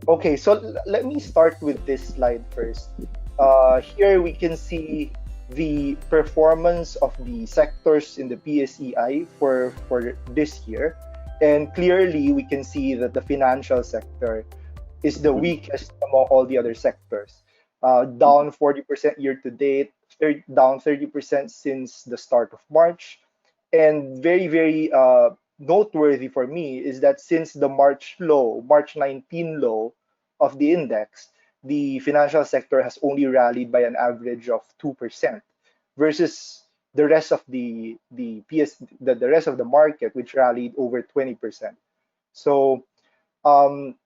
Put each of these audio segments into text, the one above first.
Okay, so let me start with this slide first. Here we can see the performance of the sectors in the PSEI for this year. And clearly, we can see that the financial sector is the Mhm. weakest among all the other sectors. Down 40% year to date, down 30% since the start of March. And very, very noteworthy for me is that since the March low, March 19 low of the index, the financial sector has only rallied by an average of 2% versus the rest of the rest of the market, which rallied over 20%. So um,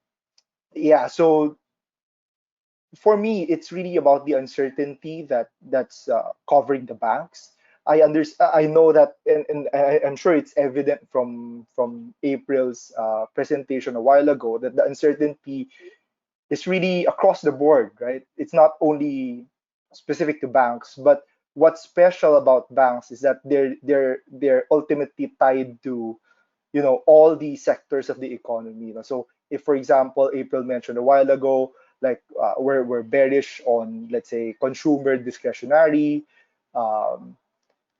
yeah, so for me, it's really about the uncertainty that's covering the banks. I know that, and I'm sure it's evident from April's presentation a while ago that the uncertainty is really across the board, right? It's not only specific to banks, but what's special about banks is that they're ultimately tied to all the sectors of the economy. So if, for example, April mentioned a while ago, like we're bearish on, let's say, consumer discretionary. um,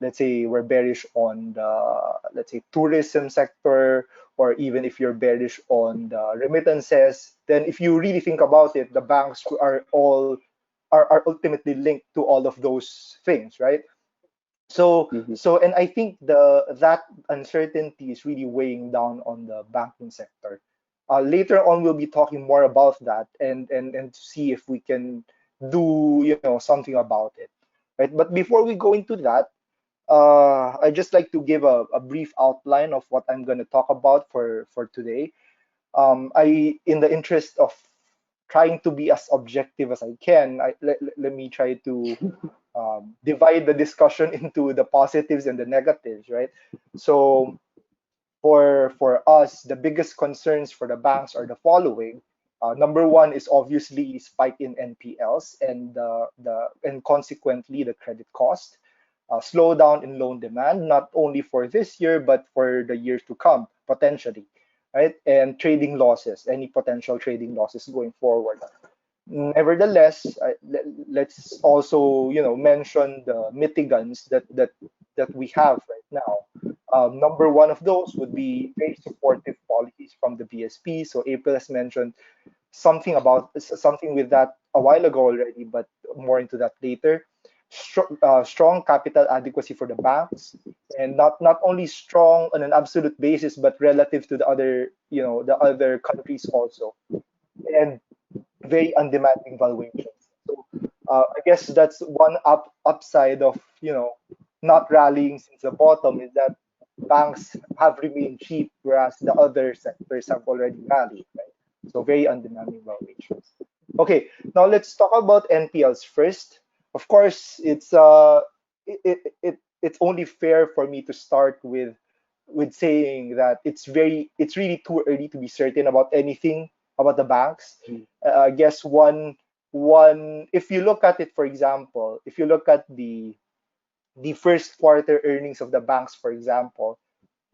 let's say we're bearish on the, let's say, tourism sector, or even if you're bearish on the remittances, then if you really think about it, the banks are ultimately linked to all of those things, right? Mhm. And I think that uncertainty is really weighing down on the banking sector. Later on, we'll be talking more about that, and to see if we can do something about it, right? But before we go into that, I just like to give a brief outline of what I'm going to talk about for today. In the interest of trying to be as objective as I can, let me try to divide the discussion into the positives and the negatives, right? So for us, the biggest concerns for the banks are the following. Number one is obviously spike in NPLs and consequently the credit cost. Slowdown in loan demand, not only for this year but for the years to come potentially, right? And trading losses, any potential trading losses going forward. Nevertheless, let's also mention the mitigants that we have right now. Number one of those would be very supportive policies from the BSP. So April has mentioned something with that a while ago already, but more into that later. Strong capital adequacy for the banks, and not only strong on an absolute basis, but relative to the other countries also, and very undemanding valuations. So I guess that's one upside of not rallying since the bottom, is that banks have remained cheap, whereas the other sectors have already rallied, right? So very undemanding valuations. Okay, now let's talk about NPLs first. Of course, it's only fair for me to start with saying that it's really too early to be certain about anything about the banks. I guess one if you look at it, for example, if you look at the first quarter earnings of the banks, for example,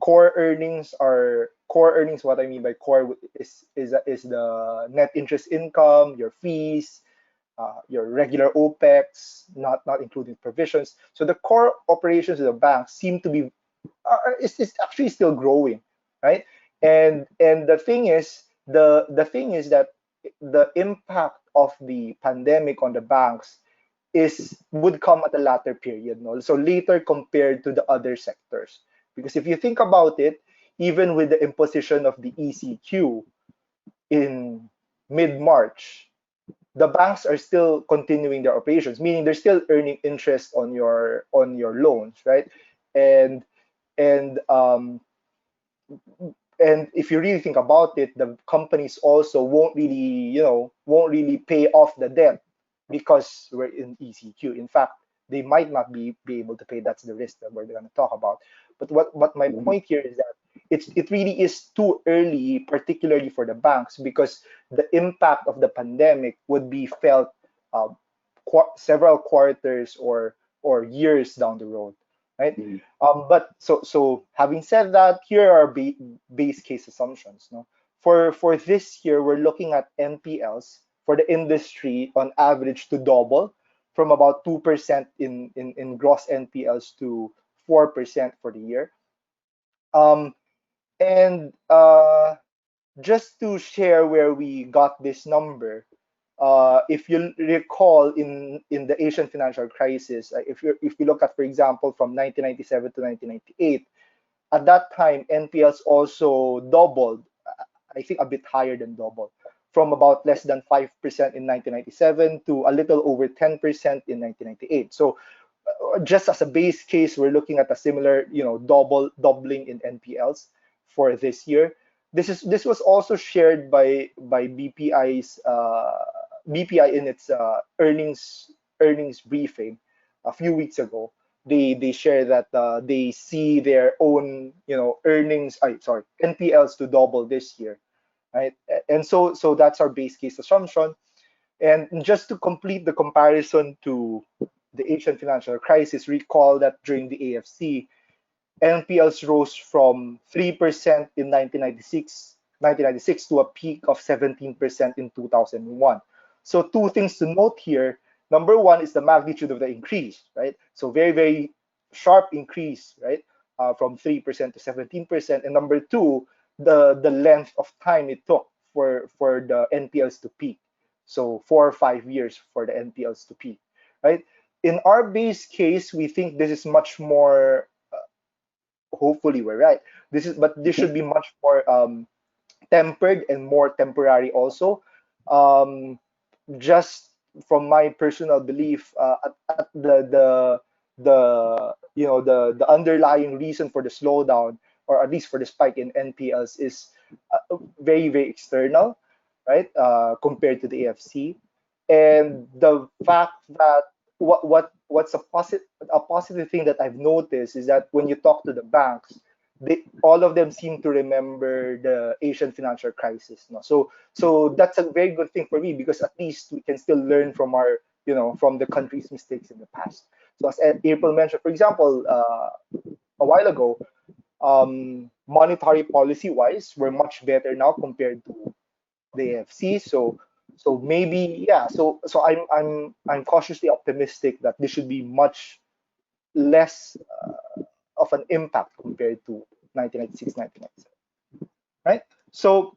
core earnings. What I mean by core is the net interest income, your fees, your regular OPEX, not including provisions. So the core operations of the bank seem to be is actually still growing, right? And the thing is that the impact of the pandemic on the banks would come at a latter period, no? So later compared to the other sectors. Because if you think about it, even with the imposition of the ECQ in mid-March, the banks are still continuing their operations, meaning they're still earning interest on your loans, right? And and um, and if you really think about it, the companies also won't really pay off the debt because we're in ECQ. In fact, they might not be able to pay. That's the risk that we're going to talk about. But what my Mhm. point here is that it really is too early, particularly for the banks, because the impact of the pandemic would be felt uh, several quarters or years down the road, right? But so having said that, here are base case assumptions. No, For this year, we're looking at NPLs for the industry on average to double from about 2% in gross NPLs to 4% for the year. Um, and just to share where we got this number, if you recall in the Asian financial crisis, if you look at, for example, from 1997 to 1998, at that time NPLs also doubled. I think a bit higher than double, from about less than 5% in 1997 to a little over 10% in 1998. So just as a base case, we're looking at a similar, doubling in NPLs for this year. This was also shared by BPI in its earnings briefing a few weeks ago. They share that they see their own, earnings, sorry, NPLs to double this year, right? And so that's our base case assumption. And just to complete the comparison to the Asian financial crisis, recall that during the AFC, NPLs rose from 3% in 1996 to a peak of 17% in 2001. So two things to note here. Number one is the magnitude of the increase, right? So very, very sharp increase, right? From 3% to 17%. And number two, the length of time it took for the NPLs to peak. So 4 or 5 years for the NPLs to peak, right? In our base case, we think this is much more, hopefully we're right. This should be much more tempered and more temporary also. Um, just from my personal belief, at the underlying reason for the slowdown, or at least for the spike in NPLs, is very, very external, right? Compared to the AFC, and the fact that what's a positive thing that I've noticed is that when you talk to the banks, all of them seem to remember the Asian financial crisis. No? So that's a very good thing for me, because at least we can still learn from from the country's mistakes in the past. So as April mentioned, for example, a while ago, monetary policy wise, we're much better now compared to the AFC. So maybe, yeah. So I'm cautiously optimistic that this should be much less of an impact compared to 1996, 1997, right? So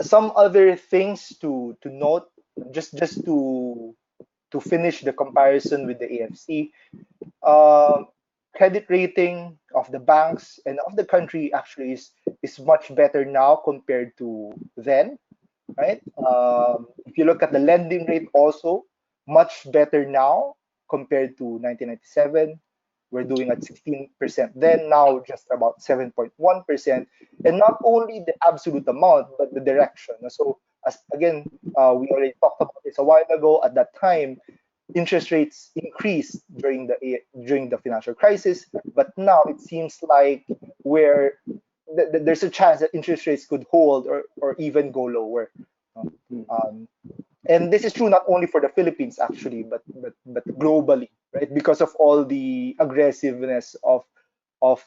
some other things to note, just to finish the comparison with the AFC. Um, Credit rating of the banks and of the country actually is much better now compared to then, right? If you look at the lending rate, also much better now compared to 1997. We're doing at 16% then, now just about 7.1%. And not only the absolute amount, but the direction. So, as again, we already talked about this a while ago. At that time, interest rates increased during the financial crisis, but now it seems like where there's a chance that interest rates could hold, or even go lower. Um, and this is true not only for the Philippines actually, but globally, right? Because of all the aggressiveness of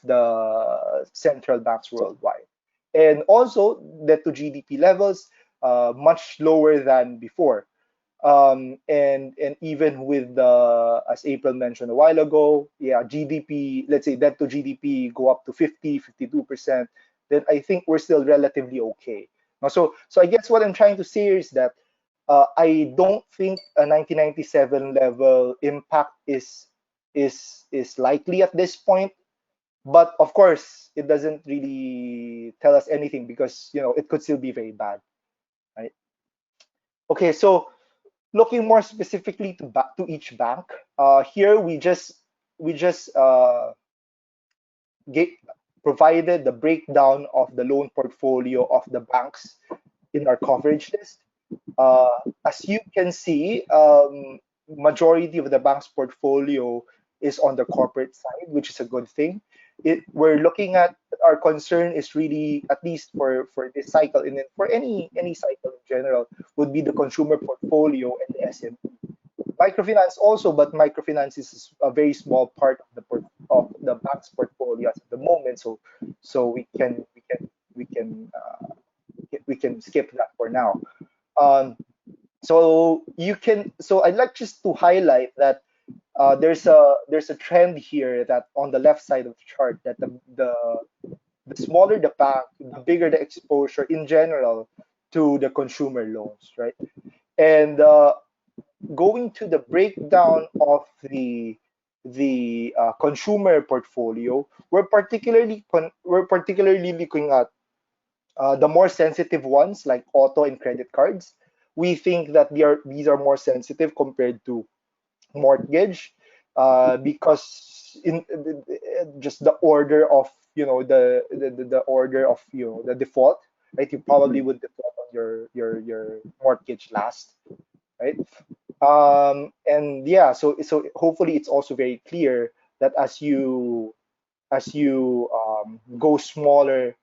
the central banks worldwide, and also debt to GDP levels much lower than before. And even with the, as April mentioned a while ago, yeah, GDP, let's say debt to GDP go up to 50, 52%, then I think we're still relatively okay. So I guess what I'm trying to say is that I don't think a 1997 level impact is likely at this point. But of course, it doesn't really tell us anything, because it could still be very bad, right? Okay, so looking more specifically to each bank, here we just get, provided the breakdown of the loan portfolio of the banks in our coverage list. Uh, as you can see, majority of the bank's portfolio is on the corporate side, which is a good thing. We're looking at, our concern is really, at least for this cycle, and then for any cycle in general, would be the consumer portfolio and the SME. Microfinance also, but microfinance is a very small part of the bank's portfolio at the moment. So we can can skip that for now. Um, so I'd like just to highlight that there's a trend here that on the left side of the chart that the smaller the bank, the bigger the exposure in general to the consumer loans, right? And going to the breakdown of the consumer portfolio, we're particularly looking at the more sensitive ones like auto and credit cards. We think that these are more sensitive compared to mortgage because in just the order of the order of the default, right? You probably would default on your mortgage last, right? And yeah, so hopefully it's also very clear that as you go smaller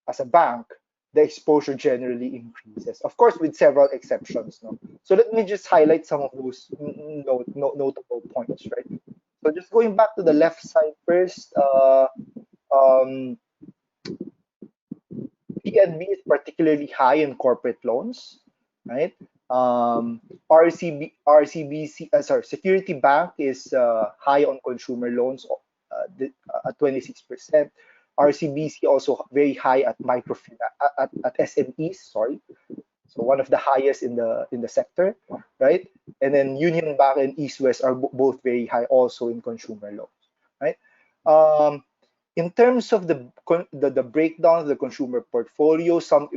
as a bank, the exposure generally increases. Of course, with several exceptions. No? So let me just highlight some of those notable points, right? So just going back to the left side first, um, PNB is particularly high in corporate loans, right? Security Bank is high on consumer loans at 26%. RCBC also very high at at SMEs, sorry. So one of the highest in the sector, right? And then Union Bank and East West are both very high also in consumer loans, right? Um, in terms of the breakdown of the consumer portfolio, some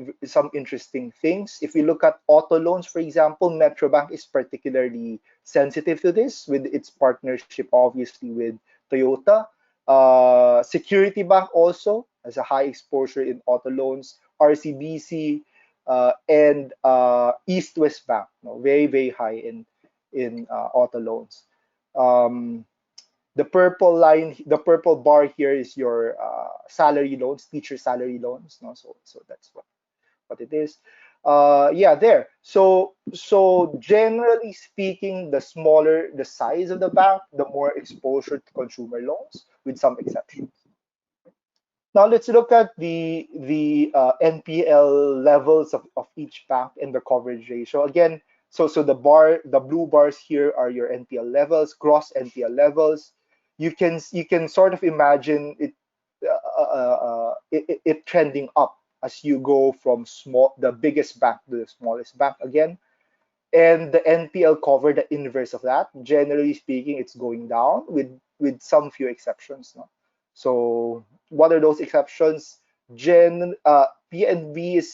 interesting things. If we look at auto loans, for example, Metrobank is particularly sensitive to this with its partnership, obviously, with Toyota. Security Bank also has a high exposure in auto loans. RCBC and East West Bank, very very high in auto loans. Um, the purple line, the purple bar here is your salary loans, teacher salary loans. No, so that's what it is. Yeah, there. So generally speaking, the smaller the size of the bank, the more exposure to consumer loans, with some exceptions. Now let's look at the NPL levels of each bank and the coverage ratio. Again, so the blue bars here are your NPL levels, gross NPL levels. You can sort of imagine it trending up as you go from the biggest bank to the smallest bank again. And the NPL cover, the inverse of that, generally speaking, it's going down with some few exceptions. No? So what are those exceptions? PNB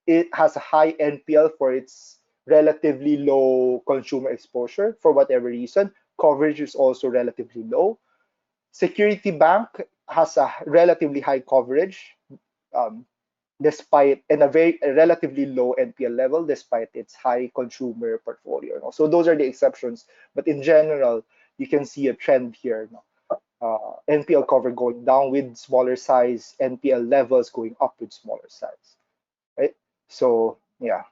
it has a high NPL for its relatively low consumer exposure for whatever reason. Coverage is also relatively low. Security Bank has a relatively high coverage. Um, despite and a relatively low NPL level despite its high consumer portfolio. No? So those are the exceptions, but in general, you can see a trend here. No? NPL cover going down with smaller size, NPL levels going up with smaller size, right? So yeah.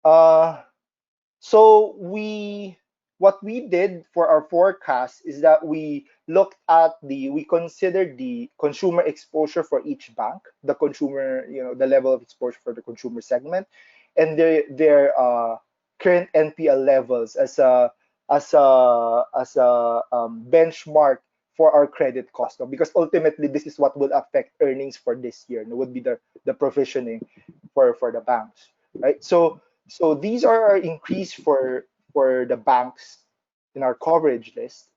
Uh, so what we did for our forecast is that we considered the consumer exposure for each bank, the consumer, the level of exposure for the consumer segment, and their current NPL levels as a benchmark for our credit cost, no? Because ultimately this is what will affect earnings for this year. No? Would be the provisioning for the banks, right? So these are our increase for the banks in our coverage list,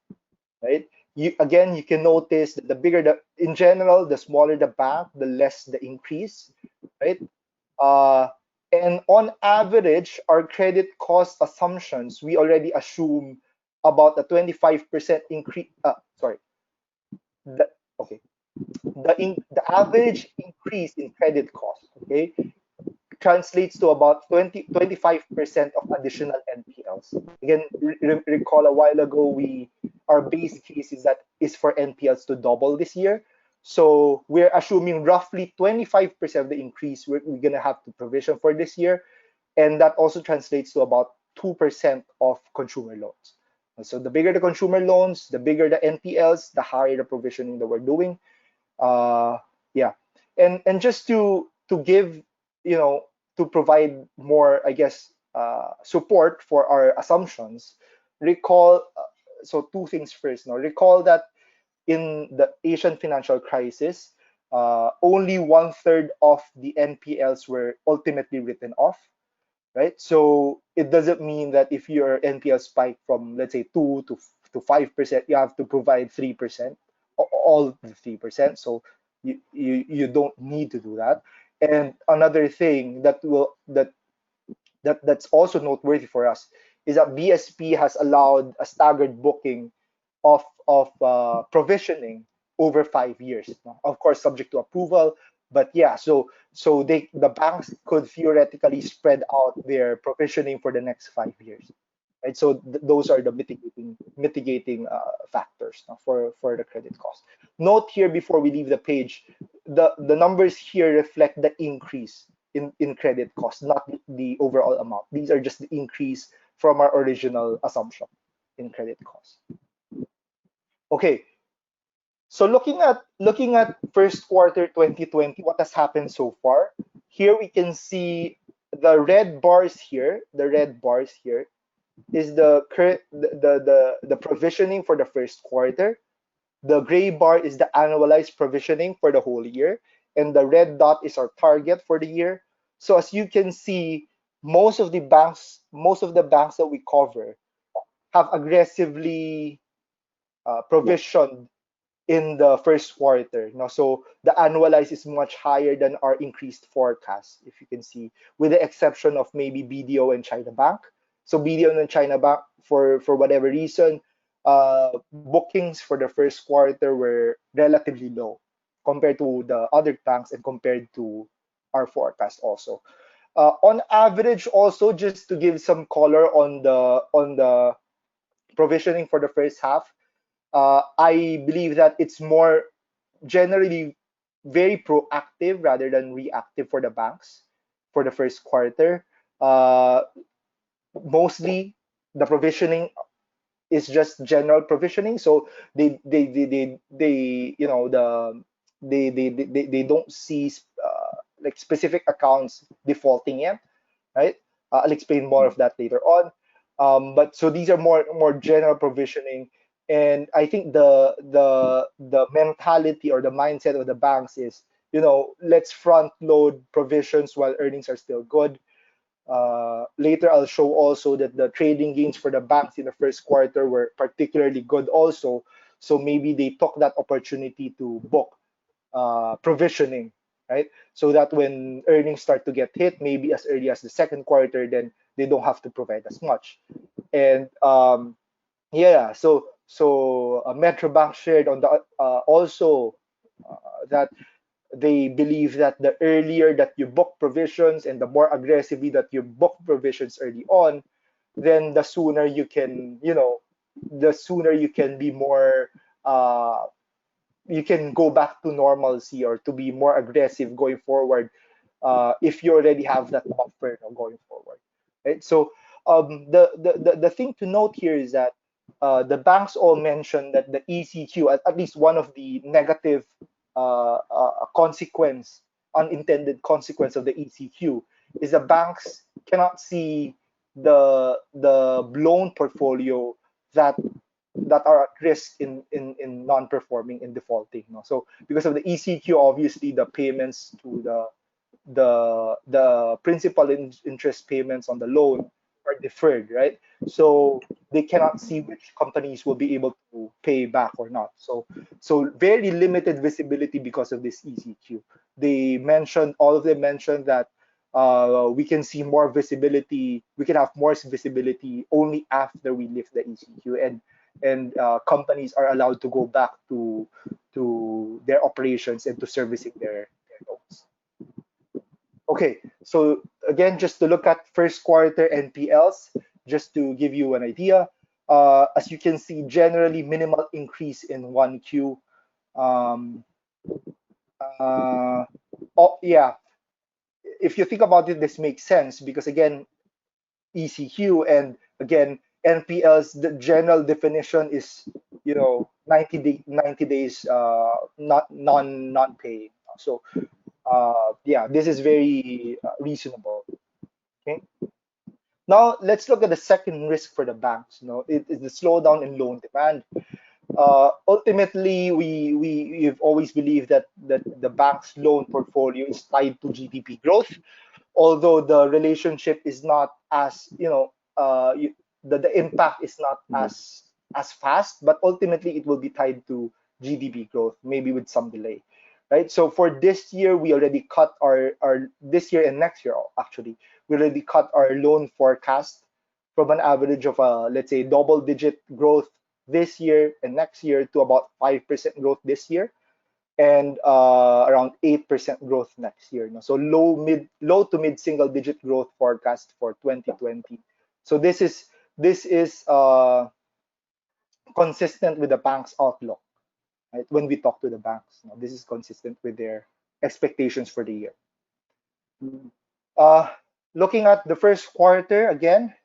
right? You can notice that in general, the smaller the bank, the less the increase, right? Uh, and on average, our credit cost assumptions, we already assume about a 25% increase. Sorry, the, okay, the average increase in credit cost, okay, translates to about 25% of additional NPLs. Again, recall a while ago, our base case is for NPLs to double this year. So we're assuming roughly 25% of the increase we're gonna have to provision for this year, and that also translates to about 2% of consumer loans. So the bigger the consumer loans, the bigger the NPLs, the higher the provisioning that we're doing. Yeah, and just to give to provide more, I guess, support for our assumptions, recall. So two things first. Now, recall that in the Asian financial crisis, only one third of the NPLs were ultimately written off, right? So it doesn't mean that if your NPL spike from, let's say, 2 to 5%, you have to provide 3%, all the 3%. So you don't need to do that. And another thing that's also noteworthy for us is that BSP has allowed a staggered booking of provisioning over 5 years. No? Of course, subject to approval, but yeah. So the banks could theoretically spread out their provisioning for the next 5 years. Right, so those are the mitigating factors, no, for the credit cost. Note here before we leave the page, the numbers here reflect the increase in credit cost, not the overall amount. These are just the increase from our original assumption in credit cost. Okay, so looking at first quarter 2020, what has happened so far? Here we can see the red bars here. The red bars here is the current the provisioning for the first quarter. The gray bar is the annualized provisioning for the whole year, and the red dot is our target for the year. So as you can see, most of the banks that we cover have aggressively provisioned in the first quarter. No? So the annualized is much higher than our increased forecast, if you can see, with the exception of maybe BDO and China Bank. So BDO and China Bank, for whatever reason, bookings for the first quarter were relatively low compared to the other banks and compared to our forecast also. On average, also just to give some color on the provisioning for the first half, I believe that it's more generally very proactive rather than reactive for the banks for the first quarter. Uh, Mostly the provisioning is just general provisioning, so they you know they don't see like specific accounts defaulting yet, right? I'll explain more of that later on. But so these are more general provisioning, and I think the mentality or the mindset of the banks is, let's front load provisions while earnings are still good. Later, I'll show also that the trading gains for the banks in the first quarter were particularly good also. So maybe they took that opportunity to book provisioning, right? So that when earnings start to get hit, maybe as early as the second quarter, then they don't have to provide as much. And yeah, so Metrobank shared on the also that they believe that the earlier that you book provisions and the more aggressively that you book provisions early on, then the sooner you can be more you can go back to normalcy or to be more aggressive going forward, if you already have that buffer going forward, right? So the thing to note here is that the banks all mentioned that the ECQ, at least one of the negative unintended consequence of the ECQ, is the banks cannot see the loan portfolio that are at risk in non-performing, in defaulting. No? So because of the ECQ, obviously the payments to the principal interest payments on the loan are deferred, right? So they cannot see which companies will be able to pay back or not. So very limited visibility because of this ECQ. All of them mentioned that we can see more visibility. We can have more visibility only after we lift the ECQ, and companies are allowed to go back to their operations and to servicing their loans. Okay, so again, just to look at first quarter NPLs, just to give you an idea, as you can see, generally minimal increase in 1Q. Um, oh yeah, if you think about it, this makes sense because again, ECQ, and again, NPLs, the general definition is 90 days not non paying. So Yeah, this is very reasonable. Okay. Now let's look at the second risk for the banks. It is the slowdown in loan demand. Ultimately, we've always believed that the bank's loan portfolio is tied to GDP growth, although the relationship is not as the impact is not as fast, but ultimately it will be tied to GDP growth, maybe with some delay, right? So for this year, we already cut our this year and next year actually, we already cut our loan forecast from an average of let's say double-digit growth this year and next year to about 5% growth this year and around 8% growth next year. No? So low to mid single digit growth forecast for 2020. So this is consistent with the bank's outlook. Right? When we talk to the banks, this is consistent with their expectations for the year. Uh, Looking at the first quarter again,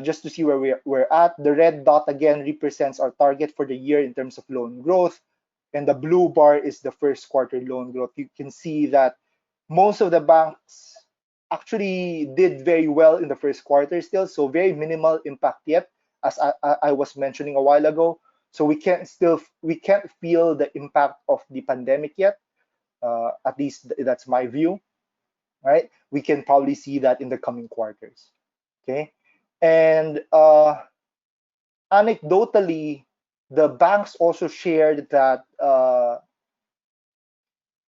just to see where we're at. The red dot again represents our target for the year in terms of loan growth, and the blue bar is the first quarter loan growth. You can see that most of the banks actually did very well in the first quarter still, so very minimal impact yet, as I was mentioning a while ago. So we can't feel the impact of the pandemic yet. At least that's my view. Right? We can probably see that in the coming quarters. Okay, and anecdotally, the banks also shared that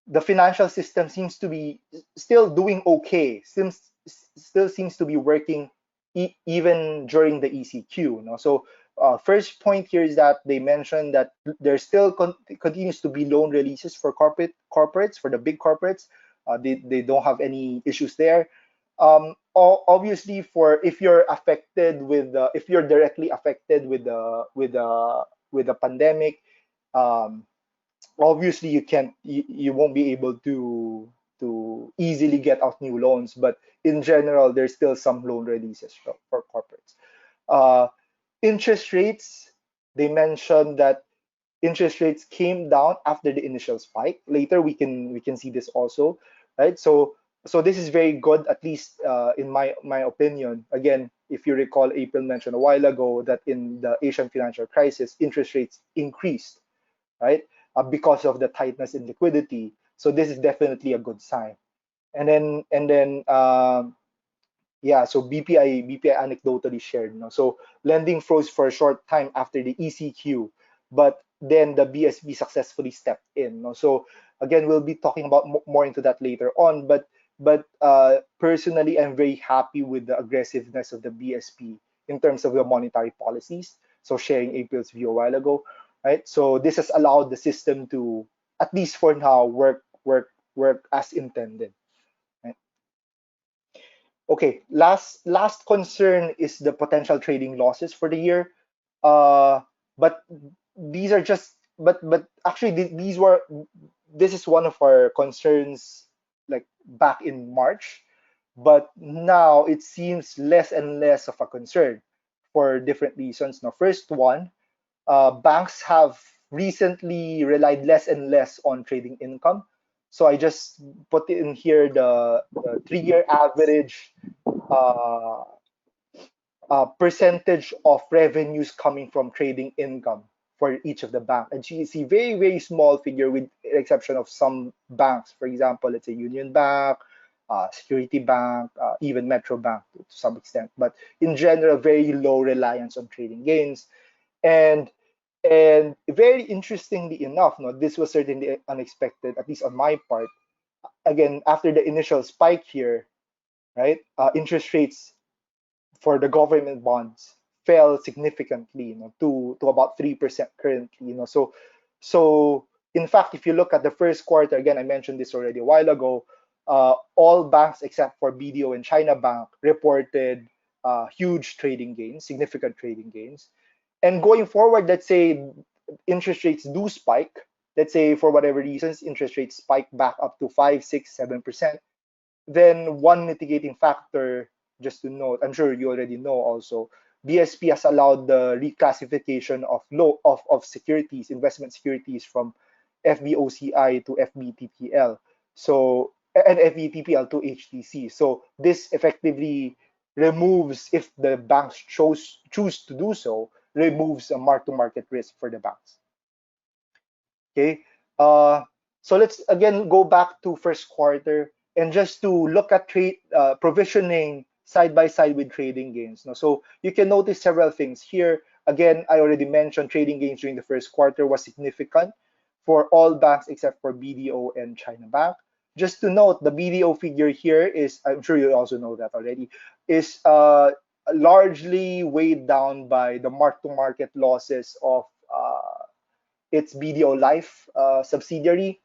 the financial system seems to be still doing okay, still seems to be working even during the ECQ. So first point here is that they mentioned that there still continues to be loan releases for corporates, for the big corporates. They don't have any issues there. Obviously, for if you're affected if you're directly affected with the pandemic, um, obviously you won't be able to easily get out new loans, but in general there's still some loan releases for corporates. uh, Interest rates, they mentioned that interest rates came down after the initial spike. Later we can see this also, right? So this is very good, at least in my opinion. Again, if you recall, April mentioned a while ago that in the Asian financial crisis, interest rates increased, right? Because of the tightness in liquidity. So this is definitely a good sign. And then yeah, so BPI anecdotally shared. So lending froze for a short time after the ECQ, but then the BSB successfully stepped in. So again, we'll be talking about more into that later on. But personally, I'm very happy with the aggressiveness of the BSP in terms of the monetary policies. So sharing April's view a while ago, right? So this has allowed the system to, at least for now, work as intended. Right? Okay, last concern is the potential trading losses for the year. Uh, but these are just but actually this is one of our concerns like back in March, but now it seems less and less of a concern for different reasons. Now, first one, banks have recently relied less and less on trading income. So I just put in here the 3-year average uh, percentage of revenues coming from trading income for each of the bank. And so you see very, very small figure with the exception of some banks. For example, let's say Union Bank, Security Bank, even Metro Bank to some extent. But in general, very low reliance on trading gains. And and very interestingly enough, no, this was certainly unexpected, at least on my part. Again, after the initial spike here, right, interest rates for the government bonds fell significantly, to about 3% currently. So in fact, if you look at the first quarter, again, I mentioned this already a while ago, all banks except for BDO and China Bank reported huge trading gains, significant trading gains. And going forward, let's say interest rates do spike. Let's say for whatever reasons, interest rates spike back up to 5, 6, 7%. Then one mitigating factor, just to note, I'm sure you already know also, BSP has allowed the reclassification of securities, investment securities from FBOCI to FBTPL. So and FVTPL to HTC. So this effectively removes, if the banks choose to do so, removes a mark-to-market risk for the banks. Okay. Uh, so let's again go back to first quarter and just to look at trade provisioning side by side with trading gains. No? So you can notice several things here. Again, I already mentioned trading gains during the first quarter was significant for all banks except for BDO and China Bank. Just to note, the BDO figure here is, I'm sure you also know that already, is largely weighed down by the mark-to-market losses of its BDO Life subsidiary.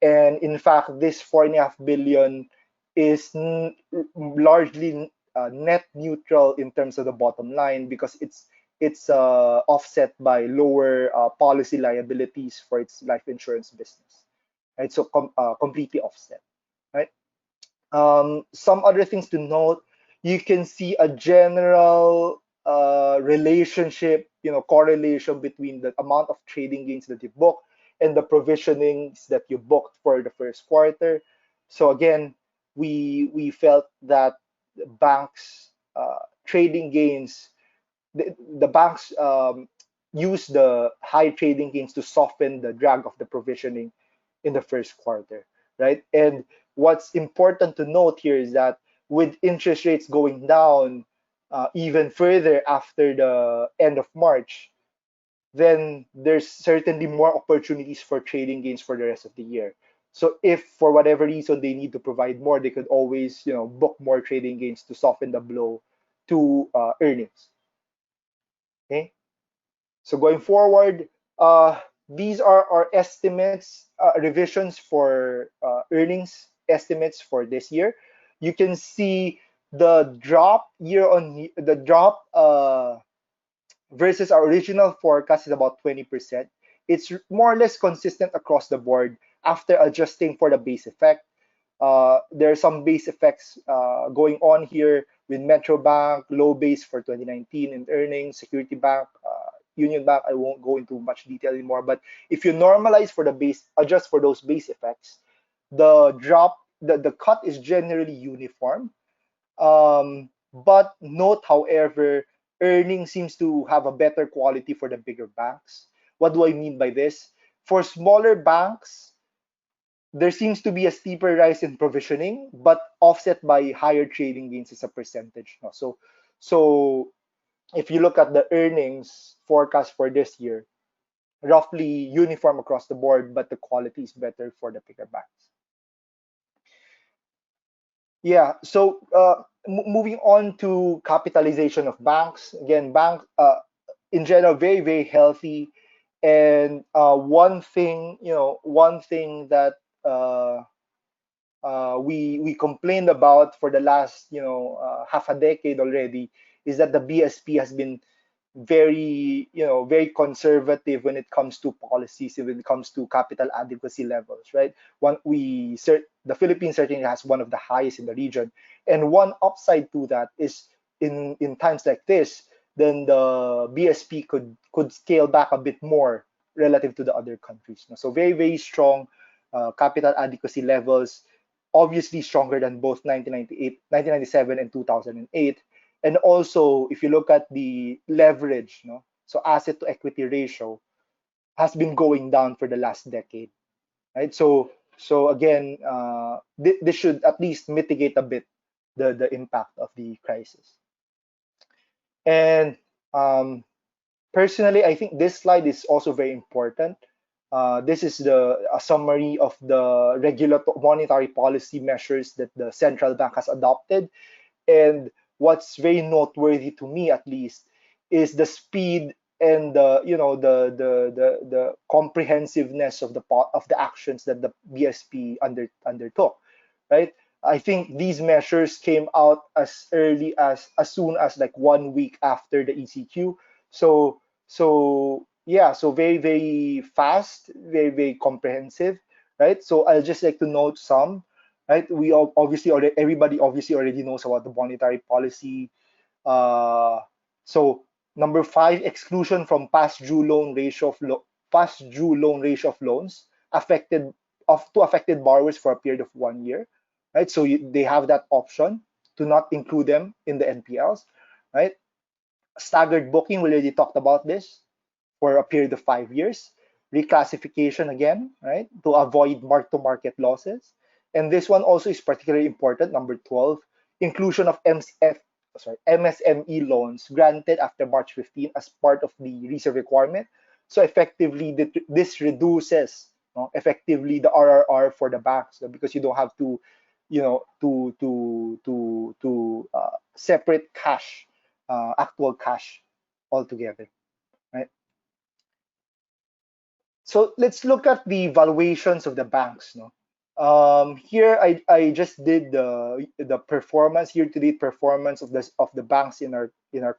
And in fact, this 4.5 billion is largely net neutral in terms of the bottom line because it's offset by lower policy liabilities for its life insurance business. Right, so completely offset. Right. Some other things to note, you can see a general relationship, correlation between the amount of trading gains that you book and the provisionings that you booked for the first quarter. So again, we felt that the banks trading gains, the banks use the high trading gains to soften the drag of the provisioning in the first quarter, right? And what's important to note here is that with interest rates going down even further after the end of March, then there's certainly more opportunities for trading gains for the rest of the year. So if for whatever reason they need to provide more, they could always, book more trading gains to soften the blow to earnings. Okay. So going forward, these are our estimates, revisions for earnings estimates for this year. You can see the drop the drop versus our original forecast is about 20%. It's more or less consistent across the board after adjusting for the base effect. There are some base effects going on here with Metro Bank, low base for 2019 in earnings, Security Bank, Union Bank. I won't go into much detail anymore, but if you normalize for the base, adjust for those base effects, the cut is generally uniform. But note, however, earnings seems to have a better quality for the bigger banks. What do I mean by this? For smaller banks, there seems to be a steeper rise in provisioning, but offset by higher trading gains as a percentage. No? So if you look at the earnings forecast for this year, roughly uniform across the board, but the quality is better for the bigger banks. Yeah. So moving on to capitalization of banks. Again, banks in general very very healthy, and one thing that we complained about for the last half a decade already is that the BSP has been very conservative when it comes to policies, when it comes to capital adequacy levels, right? The Philippines certainly has one of the highest in the region, and one upside to that is in times like this, then the BSP could scale back a bit more relative to the other countries. So very very strong capital adequacy levels, obviously stronger than both 1998, 1997 and 2008. And also, if you look at the leverage, so asset to equity ratio has been going down for the last decade, right? So again, this should at least mitigate a bit the impact of the crisis. And personally, I think this slide is also very important. This is a summary of the regulatory monetary policy measures that the central bank has adopted. And what's very noteworthy to me, at least, is the speed and the comprehensiveness of the actions that the BSP undertook. Right. I think these measures came out as soon as like 1 week after the ECQ. So yeah, so very very fast, very very comprehensive. Right. So I'll just like to note some. Right, everybody obviously already knows about the monetary policy. So number 5, exclusion from past due loan ratio of loans affected of to affected borrowers for a period of 1 year, right? So they have that option to not include them in the NPLs, right? Staggered booking, we already talked about this, for a period of 5 years. Reclassification again, right, to avoid mark-to-market losses. And this one also is particularly important, number 12, inclusion of MSME loans granted after March 15 as part of the reserve requirement. So effectively, this reduces, effectively, the RRR for the banks, because you don't have to, separate cash, actual cash altogether, right? So let's look at the valuations of the banks. No, here I just did the performance, year to date performance of the banks in our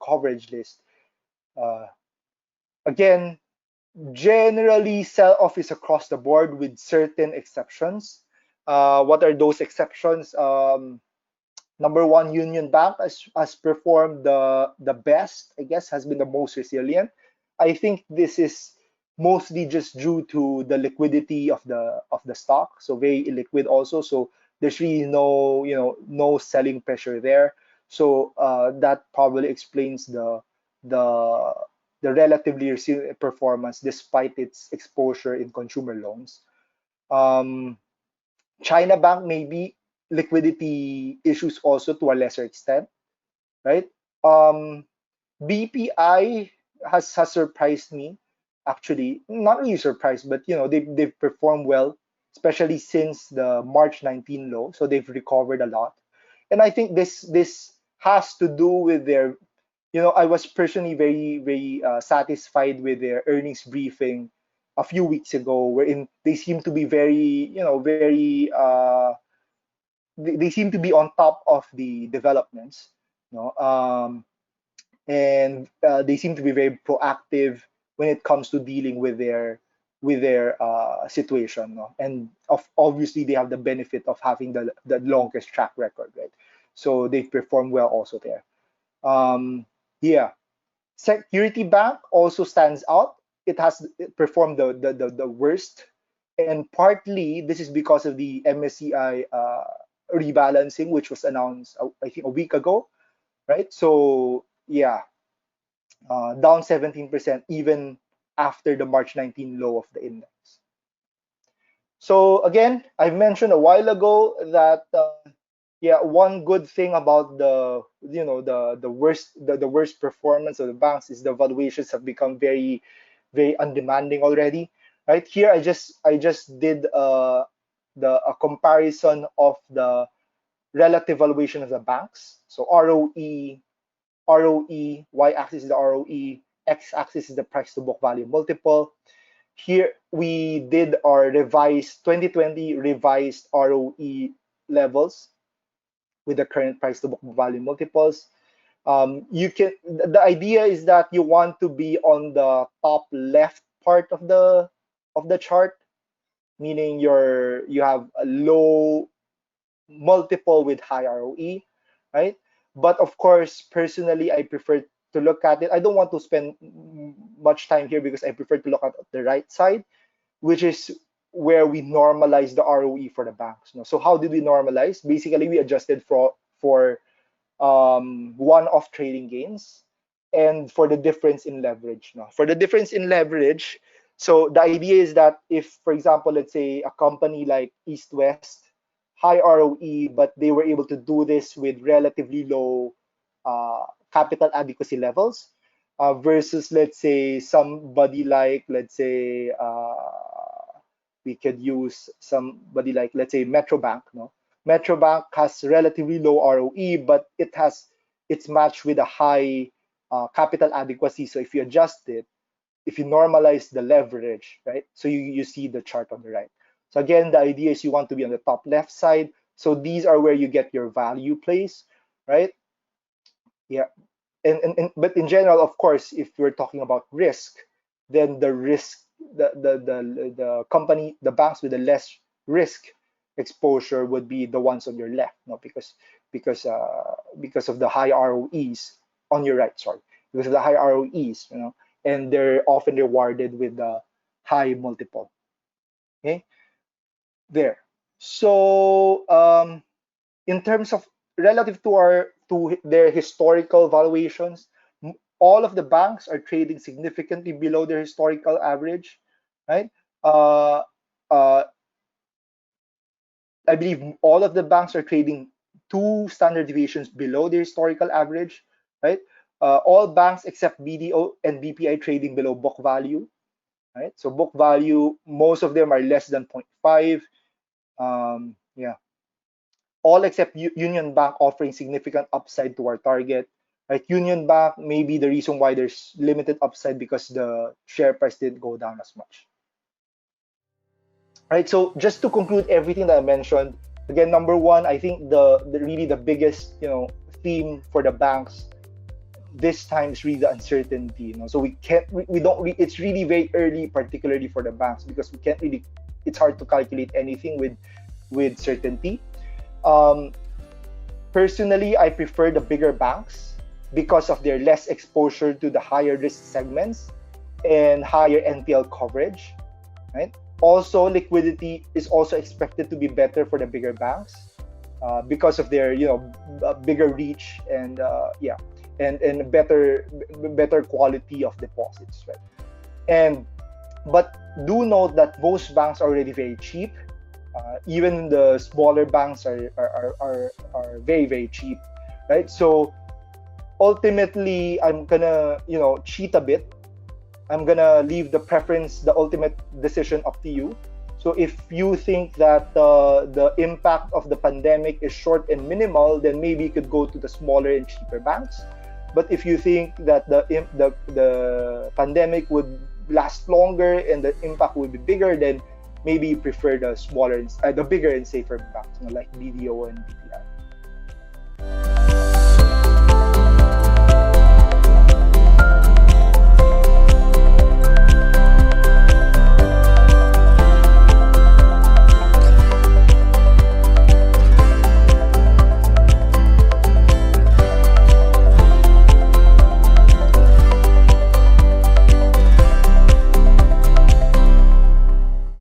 coverage list. Uh, Again, generally sell-off is across the board with certain exceptions. What are those exceptions? Number one, Union Bank has performed the best, I guess, has been the most resilient. I think this is mostly just due to the liquidity of the stock, so very illiquid also. So there's really no selling pressure there. So that probably explains the the relatively resilient performance despite its exposure in consumer loans. Um, China Bank, maybe liquidity issues also to a lesser extent, right? Um, BPI has surprised me, actually, not really surprised, but they've performed well, especially since the March 19 low, so they've recovered a lot. And I think this has to do with their, I was personally very satisfied with their earnings briefing a few weeks ago, wherein they seem to be very, very they seem to be on top of the developments, you know, um, and they seem to be very proactive when it comes to dealing with their situation, no? And obviously they have the benefit of having the longest track record, right? So they've performed well also there. Yeah, Security Bank also stands out. It performed the worst, and partly this is because of the MSCI rebalancing, which was announced, I think, a week ago, right? So yeah, down 17% even after the March 19 low of the index. So again, I've mentioned a while ago that yeah, one good thing about the worst performance of the banks is the valuations have become very undemanding already. Right here, I just did a comparison of the relative valuation of the banks. So ROE, y-axis is the ROE, x-axis is the price to book value multiple. Here we did our revised 2020 revised ROE levels with the current price to book value multiples. You can The idea is that you want to be on the top left part of the chart, meaning you have a low multiple with high ROE, right? But of course, personally, I prefer to look at it. I don't want to spend much time here because I prefer to look at the right side, which is where we normalize the ROE for the banks. No? So how did we normalize? Basically, we adjusted for one-off trading gains and for the difference in leverage. No? For the difference in leverage, so the idea is that if, for example, let's say a company like East West, high ROE, but they were able to do this with relatively low capital adequacy levels, versus, let's say, somebody like, let's say, we could use somebody like, let's say, Metrobank. No, Metrobank has relatively low ROE, but it's matched with a high capital adequacy. So if you adjust it, if you normalize the leverage, right? So you see the chart on the right. So again, the idea is you want to be on the top left side. So these are where you get your value plays, right? Yeah. But in general, of course, if we're talking about risk, then the risk, the company, the banks with the less risk exposure would be the ones on your left, no, because of the high ROEs on your right, sorry, because of the high ROEs, and they're often rewarded with the high multiple. Okay. there. So in terms of relative to their historical valuations, all of the banks are trading significantly below their historical average, right? Uh, uh, I believe all of the banks are trading two standard deviations below the historical average, right? All banks except BDO and BPI trading below book value, right? So book value, most of them are less than 0.5. Yeah, all except Union Bank offering significant upside to our target. Right, Union Bank may be the reason why there's limited upside because the share price didn't go down as much. Right, so just to conclude everything that I mentioned, again, number one, I think the really the biggest theme for the banks this time is really the uncertainty. So we can't we don't it's really very early, particularly for the banks, because we can't really, it's hard to calculate anything with certainty. Um, Personally, I prefer the bigger banks because of their less exposure to the higher risk segments and higher NPL coverage, right? Also, liquidity is also expected to be better for the bigger banks because of their bigger reach and and better quality of deposits, right? And but do note that most banks are already very cheap. Even the smaller banks are very very cheap, right? So ultimately, I'm gonna cheat a bit. I'm gonna leave the ultimate decision up to you. So if you think that the impact of the pandemic is short and minimal, then maybe you could go to the smaller and cheaper banks. But if you think that the pandemic would last longer and the impact would be bigger, then maybe you prefer the bigger and safer banks, like BDO and BPI.